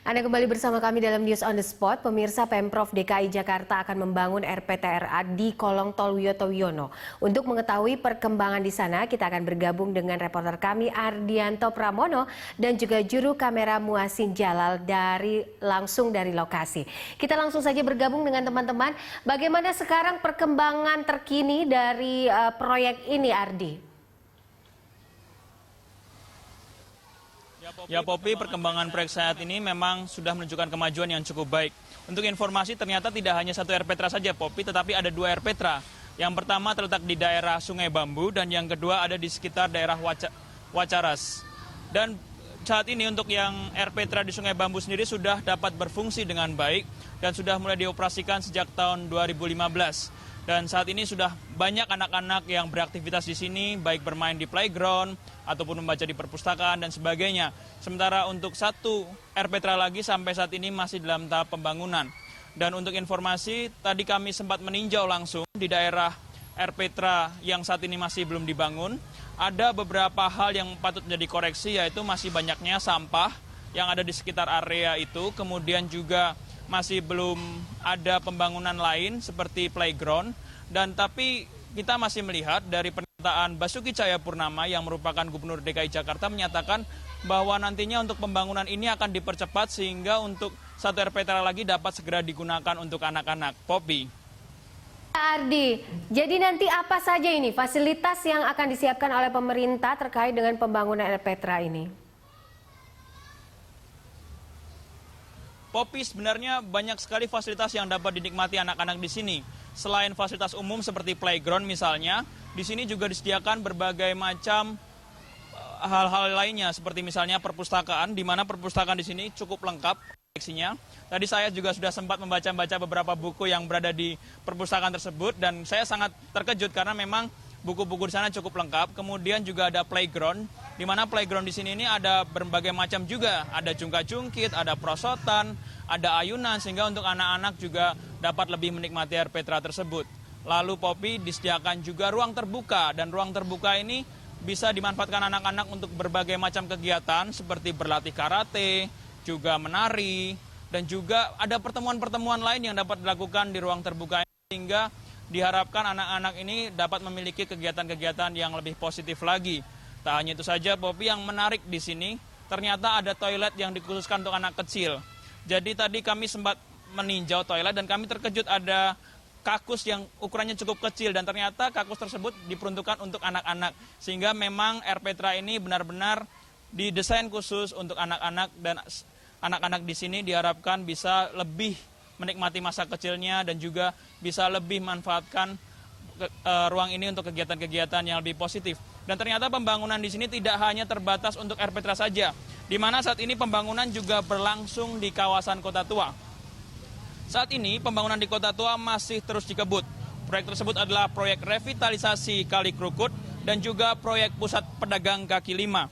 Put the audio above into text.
Anda kembali bersama kami dalam News on the Spot. Pemirsa, Pemprov DKI Jakarta akan membangun RPTRA di kolong tol Wiyoto Wiono. Untuk mengetahui perkembangan di sana, kita akan bergabung dengan reporter kami Ardianto Pramono dan juga juru kamera Muasin Jalal langsung dari lokasi. Kita langsung saja bergabung dengan teman-teman. Bagaimana sekarang perkembangan terkini dari proyek ini, Ardi? Ya Popi, perkembangan proyek saat ini memang sudah menunjukkan kemajuan yang cukup baik. Untuk informasi ternyata tidak hanya satu RPTRA saja Popi, tetapi ada dua RPTRA. Yang pertama terletak di daerah Sungai Bambu dan yang kedua ada di sekitar daerah Wacaras. Dan saat ini untuk yang RPTRA di Sungai Bambu sendiri sudah dapat berfungsi dengan baik dan sudah mulai dioperasikan sejak tahun 2015. Dan saat ini sudah banyak anak-anak yang beraktivitas di sini, baik bermain di playground, ataupun membaca di perpustakaan, dan sebagainya. Sementara untuk satu RPTRA lagi sampai saat ini masih dalam tahap pembangunan. Dan untuk informasi, tadi kami sempat meninjau langsung di daerah RPTRA yang saat ini masih belum dibangun. Ada beberapa hal yang patut menjadi koreksi, yaitu masih banyaknya sampah yang ada di sekitar area itu, kemudian juga masih belum ada pembangunan lain seperti playground, dan tapi kita masih melihat dari pernyataan Basuki Cahayapurnama yang merupakan Gubernur DKI Jakarta menyatakan bahwa nantinya untuk pembangunan ini akan dipercepat sehingga untuk satu RPTRA lagi dapat segera digunakan untuk anak-anak. Poppy. Ardi, jadi nanti apa saja ini fasilitas yang akan disiapkan oleh pemerintah terkait dengan pembangunan RPTRA ini? Poppy, sebenarnya banyak sekali fasilitas yang dapat dinikmati anak-anak di sini. Selain fasilitas umum seperti playground misalnya, di sini juga disediakan berbagai macam hal-hal lainnya seperti misalnya perpustakaan, di mana perpustakaan di sini cukup lengkap koleksinya. Tadi saya juga sudah sempat membaca-baca beberapa buku yang berada di perpustakaan tersebut dan saya sangat terkejut karena memang buku-buku di sana cukup lengkap. Kemudian juga ada playground, di mana playground di sini ini ada berbagai macam juga. Ada jungkat-jungkit, ada prosotan, ada ayunan, sehingga untuk anak-anak juga dapat lebih menikmati RPTRA tersebut. Lalu Poppy, disediakan juga ruang terbuka, dan ruang terbuka ini bisa dimanfaatkan anak-anak untuk berbagai macam kegiatan seperti berlatih karate, juga menari, dan juga ada pertemuan-pertemuan lain yang dapat dilakukan di ruang terbuka ini, sehingga diharapkan anak-anak ini dapat memiliki kegiatan-kegiatan yang lebih positif lagi. Tak hanya itu saja, Poppy, yang menarik di sini, ternyata ada toilet yang dikhususkan untuk anak kecil. Jadi tadi kami sempat meninjau toilet dan kami terkejut ada kakus yang ukurannya cukup kecil dan ternyata kakus tersebut diperuntukkan untuk anak-anak. Sehingga memang RPTRA ini benar-benar didesain khusus untuk anak-anak dan anak-anak di sini diharapkan bisa lebih menikmati masa kecilnya dan juga bisa lebih manfaatkan ruang ini untuk kegiatan-kegiatan yang lebih positif. Dan ternyata pembangunan di sini tidak hanya terbatas untuk RPTRA saja, di mana saat ini pembangunan juga berlangsung di kawasan Kota Tua. Saat ini pembangunan di Kota Tua masih terus dikebut. Proyek tersebut adalah proyek revitalisasi Kali Krukut dan juga proyek pusat pedagang kaki lima.